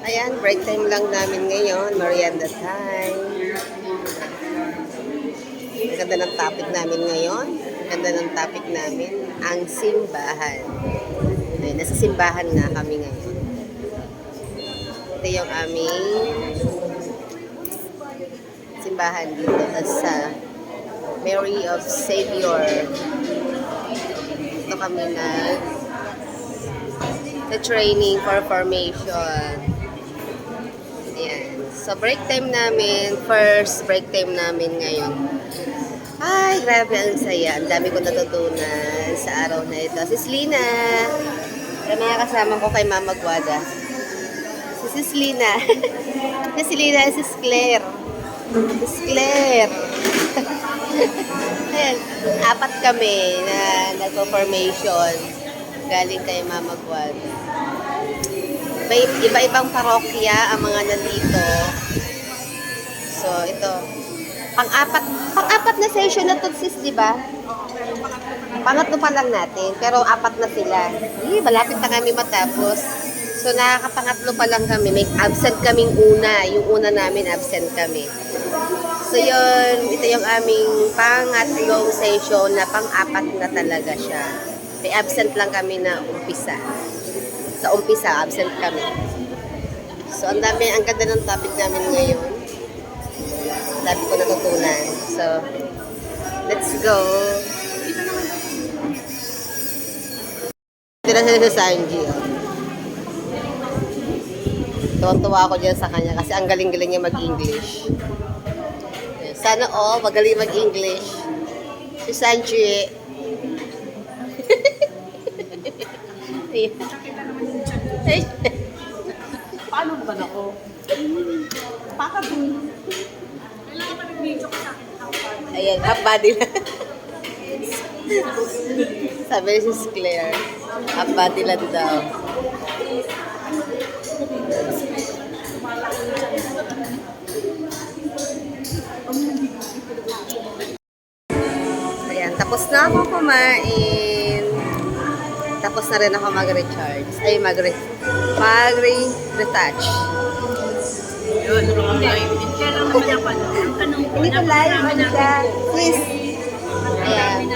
Ayan, break time lang namin ngayon. Merienda time. Ang ganda ng topic namin ngayon. Ang ganda ng topic namin, ang simbahan. Ay, nasa simbahan nga kami ngayon. Ito yung aming simbahan dito sa Mary of Savior. Ito kami na training for formation. Ayan. So, break time namin. First break time namin ngayon. Ay, grabe ang saya. Ang dami ko natutunan sa araw na ito. Sis Lina. Yung mga kasama ko kay Mama Guada. Si Sis Lina. Si Lina, Sis Claire. Sis Claire. Ayan. 4 kami na nagpo-formation. Galing kay Mama Guada. Iba-ibang parokya ang mga nandito. So, ito. Pang-apat na session na to, sis, di ba? Pangatlo pa lang natin, pero 4 na sila. Malapit na kami matapos. So, nakakapangatlo pa lang kami. May absent kaming una. Yung una namin, absent kami. So, yun. Ito yung aming pangatlong session na pang-4 na talaga siya. May absent lang kami na umpisa. Sa umpisa, absent kami. So, ang ganda ng topic namin ngayon. Dami ko natutunan. So, let's go. Ito na sila sa Sanji. Tuwa-tuwa ako dyan sa kanya kasi ang galing-galing niya mag-English. Sana magaling mag-English. Si Sanji. Paano ba na ako? Pakabun. Kailangan pa nag-video ko sa akin. Ayan, half body lang. Sabi ni Sis Claire, half body lang daw. Ayan, tapos na ako kumain. Tapos na rin ako mag-recharge. Ay, mag-retouch. Yun, kaya lang naman ako. Ang tanong ko, Hindi ko live, ano siya? Please. Ayan.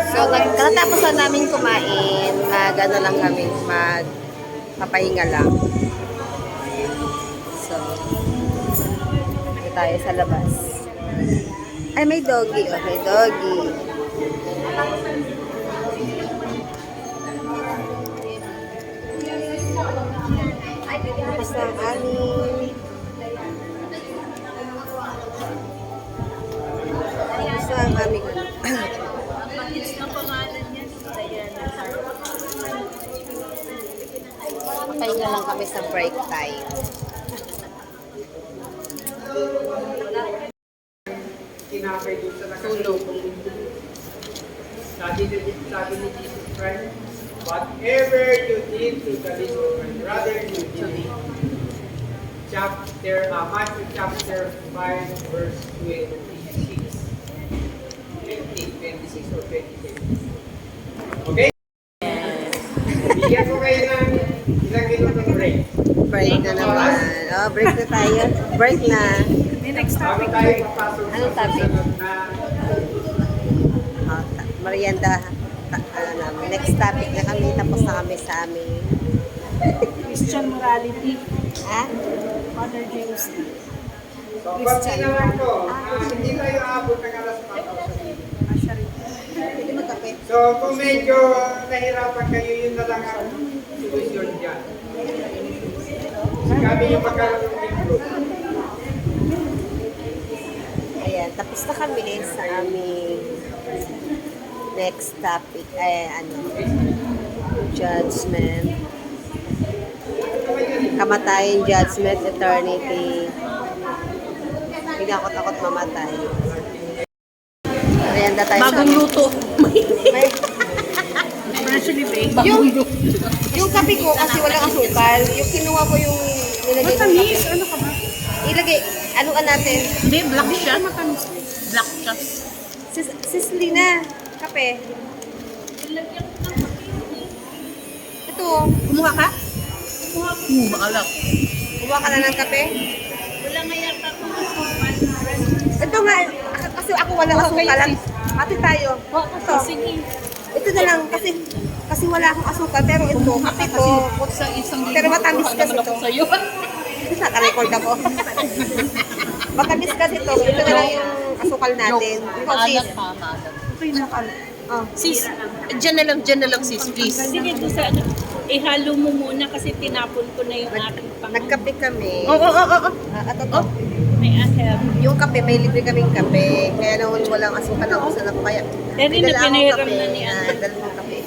So, katapos na namin kumain, mag-ano lang kami, magpapahinga lang. So, ito tayo sa labas. Ay, may doggy. Oh, may doggy. Tapos na ang aming Matiis na pangalan niya. pahinga lang kami sa break time. Tulog. Sabi ni Jesus Christ, whatever you did to the least of my brother, you did. Matthew chapter 5, verse 26. 26 or 27. Okay? Bigyan ko kayo ng ilang minutong break. Break na naman. Oh, break na tayo. Break na. Next Bago topic. tayo papasok Anong sa topic? susunod na Merienda. Next topic na kami. Tapos na kami sa aming... Christian morality. Ha? Father James. So, pati naman ko, hindi tayo aabot ng alas 4 sa Pwede magkape. So, kung medyo nahirapan kayo, yun na lang ang solusyon dyan. Kami yung magkaroon ng group. Ayan, tapos na kami sa aming next topic. Judgment. Kamatayan, judgment, eternity. Hindi ako takot mamatay. Merienda tayo Bagong luto. May, Actually, babe. yung kape ko kasi walang asukal. Yung kinuha ko yung nilagay ko. Matamis. Ano ka ba? Ilagay, anuan natin. Hindi, black siya. Matamis. Black siya. Sis Lina, kape. Ito. Kumuha ka? Baalak. Kuha ka na ng kape? Wala nga yata akong asukal. Ito nga, kasi ako walang asukal. Pati tayo. Ito. Sige. Ito na lang, kasi wala akong asukal. Pero ito, kape ko. Sa isang Pero matamis kasi naman ito. ako sa'yo. Naka-record ako. Matamis kasi ito. Ito na lang yung asukal natin. Ikaw, sis. Maalat pa, maalat. Oh. Sis, dyan na lang sis, please. Sige, ito sa ano. Ihalo mo muna kasi tinapon ko na yung aking pang... Nagkape kami. Oo. At ito. May ahel. Yung kape, may libre kaming kape. Kaya naman walang asukal na usan ako. Kaya, Pero may dala akong pinahiram kape. na ni Ana. Dalawang kape.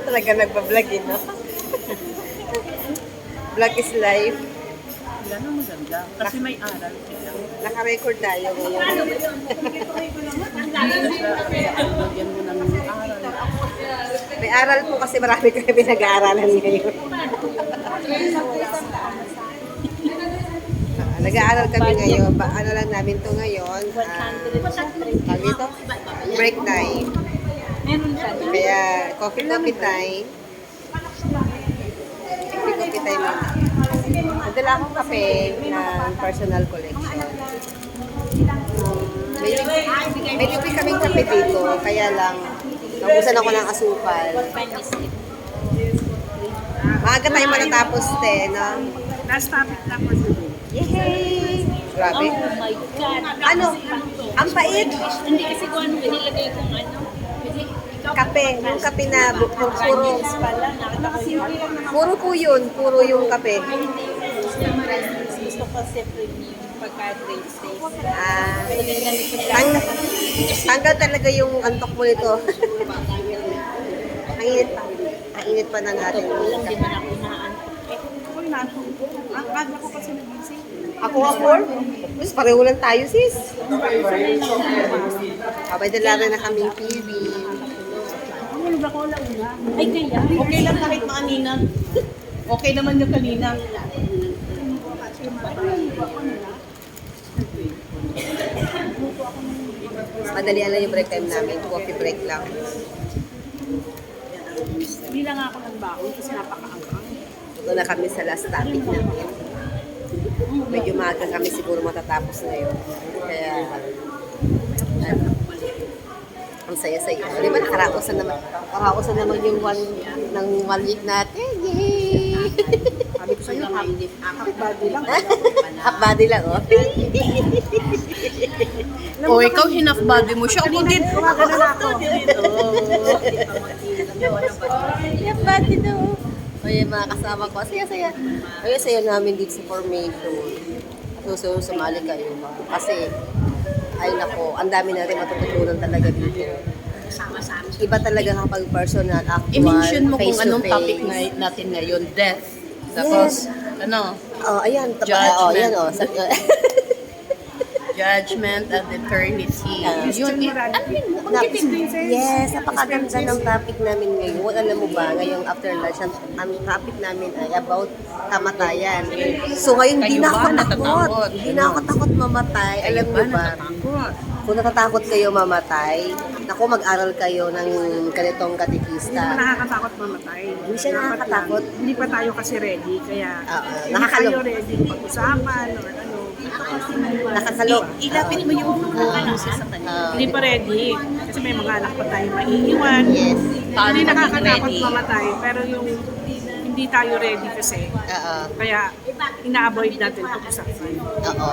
Talaga nagpa-vlog yun, no? Vlog is life. Wala na maganda. Kasi may aral. Naka-record tayo ngayon. Lagyan mo ng aral. May aral po kasi marami kami pinag-aaralan ngayon. Nag-aaral kami ngayon. Ano lang namin to ngayon. Tawag dito? Break time. Meron ka na. Kaya coffee time. Coffee time muna. Nadala akong kape ng personal collection. May libre kaming kape dito. Kaya lang, naubusan ako ng asukal. Maaga tayo matatapos, no? Last topic na for today. Yay! Grabe. Oh my God. Ano? Ang pait. Hindi kasi kung ano nilagay kong ano. Kape. Yung kape na puro. Pala, nakita ko yun. Puro po yun. Puro yung kape. Ay, hindi yun. Gusto ko kasi premium pagka-grade stage. Ah, Lagyan ganito lang. tanggal talaga yung antok mo nito. Ang init pa. Ang init pa na natin. Walang di man ako inaantok. Ako inaantok ko. Ang kada ko kasi nagising. Ako nga for. Mas pareho lang tayo, sis. Abay, dala na kaming TV. Ano ba ko lang una? Ay, kaya? Okay lang kahit maanina. Okay naman yung kanina. Madalian lang yung break time namin. Coffee break lang. Hindi lang ako nagbaon kasi napakaangkang. Ito na kami sa last topic namin. Medyo maaga kami siguro matatapos na yun. Kaya, ano, ang saya-saya. Di ba nakarausan naman yung ng 1 week natin. Yay! Sabi ko sa'yo, half body lang. Half body lang, oh. O, ikaw hinaf body mo siya. Ako din. Kumaga na ako. Half body daw. O yung mga kasama ko, saya-saya. Ay, saya namin dito sa formation. So, sumali kayo ba? Kasi, ay nako, ang dami natin matututunan talaga dito. Iba talaga kapag personal, actual, I-mention mo kung face to anong face. topic natin ngayon. Death. Tapos, ano? Oh, ayan. Judgment. Oh, ayan, oh. Judgment and eternity. Yun, Yes, napakaganda ng topic namin ngayon. Alam mo ba, ngayong after lunch, ang topic namin ay about kamatayan. So ngayon, hindi Kayo na ba ako takot. natatakot? Hindi na ako takot mamatay. Alam mo ba, kung natatakot kayo mamatay, naku, mag-aral kayo ng ganitong katikista. Nakakatakot mamatay. Hindi siya nakakatakot. Hindi pa tayo kasi ready. Kaya hindi nakakalok. tayo ready pag-usapan or ano. Nakakalok. Ilapit mo yung ano sa kanya. Hindi pa ready. Kasi may mga anak pa tayo maiiwan. Yes. Paano Hindi maging nakakatakot ready? mamatay. Pero yung hindi tayo ready kasi. Oo. Kaya ina-avoid natin pag-usapan. Oo.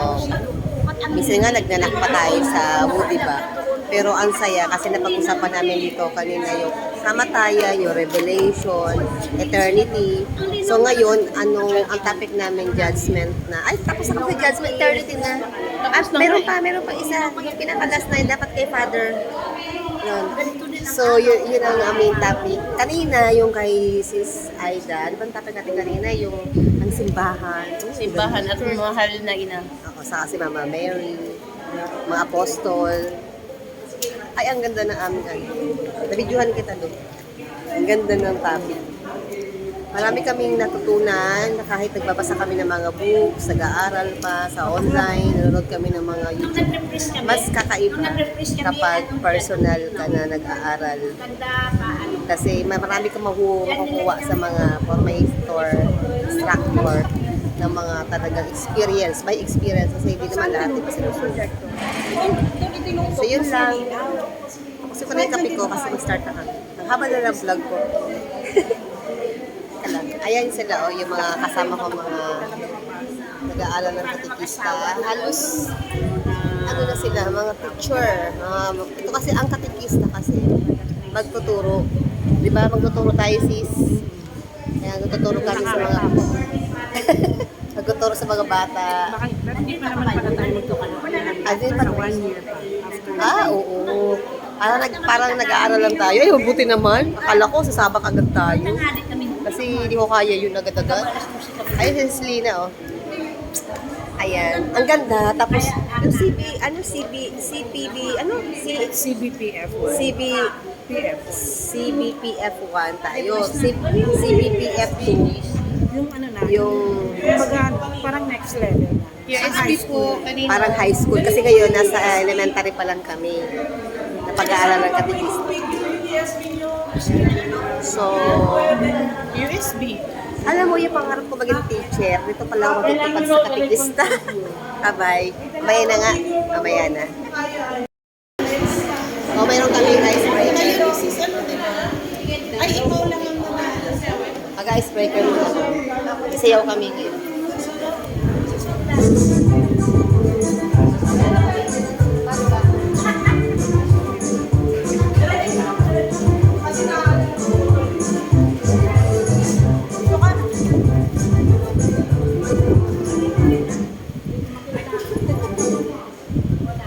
Minsan nga nagnanak pa tayo sa mood, diba? Pero ang saya kasi napag-usapan namin dito kanina yung kamatayan, yung revelation, eternity. So ngayon, ang topic namin, judgment na. Ay, tapos ako sa judgment, eternity na. At meron pa isa. Yung pinaka-last na yun, dapat kay Father. Yun. So, yun ang main topic. Kanina, yung kay Sis Aida, ano bang topic natin kanina? Yung ang simbahan. Simbahan at mahal na ina. Ako sa si Mama Mary, mga apostol. Ay, ang ganda ng aming ano. Nabidyohan kita doon. Ang ganda ng topic. Marami kaming natutunan na kahit nagbabasa kami ng mga books, nag-aaral pa sa online, nanonood kami ng mga YouTube. Mas kakaiba kapag personal ka na nag-aaral Kasi marami kang makukuha sa mga formator, instructor ng mga talagang experience, by experience kasi hindi naman lahat ito sinusunod. So yun lang. Kasi ko na yung kape ko kasi mag-start na kami. Ang haba na ng vlog ko. Kalang. Ayan sila yung mga kasama ko mga nag-aaral ng katikista. Halos ano na sila, mga teacher. Ito kasi ang katikista kasi magtuturo. Di ba? Magtuturo tayo sis. Kaya magtuturo kami sa mga magtuturo sa mga bata. Hindi pa naman pala tayo magkakalo. Hindi pa 1 year pa. Oo. Parang nag-aaral lang tayo. Ay, mabuti naman. Akala ko, sasabak agad tayo. Kasi hindi ko kaya yun agad-agad. Ayun, si Selena, oh. Ayan. Ang ganda. Tapos, yung CBPF. CBPF1 tayo. CBPF2. Yung ano na, Yung parang next level na. PSB po kanina. parang high school. Kasi ngayon, nasa elementary pa lang kami. Napag-aaral ng katikista. So, USB. alam mo, yung pangarap ko maging teacher, dito pa lang ako matutupad sa katikista. Abay, mamaya na nga. Mamaya na. O, mayroon kami icebreaker. Ay, ikaw lang ang mga. Mag-icebreaker muna. Isayaw kami ngayon.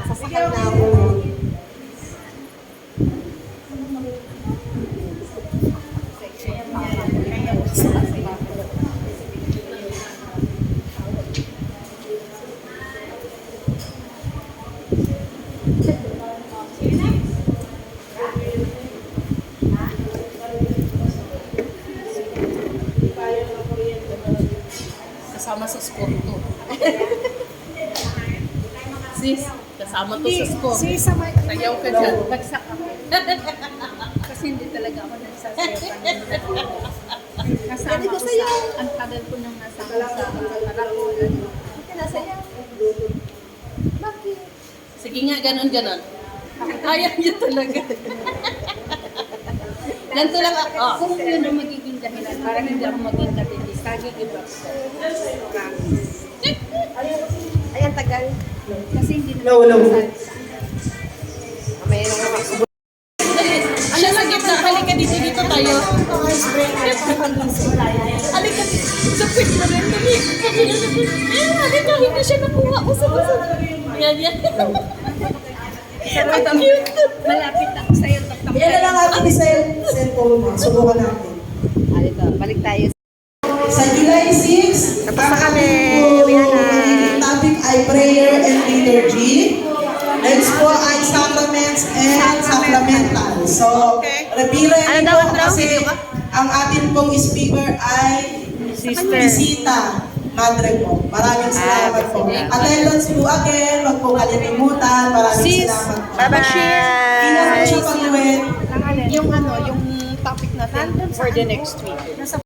Sasakay na ako. Kasama sa score to. Sis, kasama to sa score. Sayaw ka dyan. Bagsak ako. Kasi hindi talaga ako nagsasayaw kanina. Kasama ko sa, ang tagal ko nang nasama sa Karakolan. Bakit? Sige nga, ganon. Ayaw niyo talaga. Ganito lang ako. Kung yun ang magiging dahilan, parang hindi ako maging katitis, kagigib ako. Ay, ang tagal. Kasi hindi na No. Mamaya na nga ako. Siya sa gitna, halika dito tayo. Halika dito. Sapit mo rin. Halika, hindi siya nakuha. Usap. Yan. Ang cute. Malapit ako sa'yo. Yan na lang ating cellphone mo. Subukan natin. Dito, balik tayo. Sa July 6, Tapos na kami. ang Uwi na. magiging topic ay prayer and liturgy. Next po ay sacraments and sacramental. So, repilan Ano po daw? kasi ang atin pong speaker ay Bisita Madre po. Maraming salamat po. Attendance po again. Huwag po kalilimutan. Maraming salamat po. Bye-bye. Ingat po siya pag-uwi. Yung topic natin for the next week.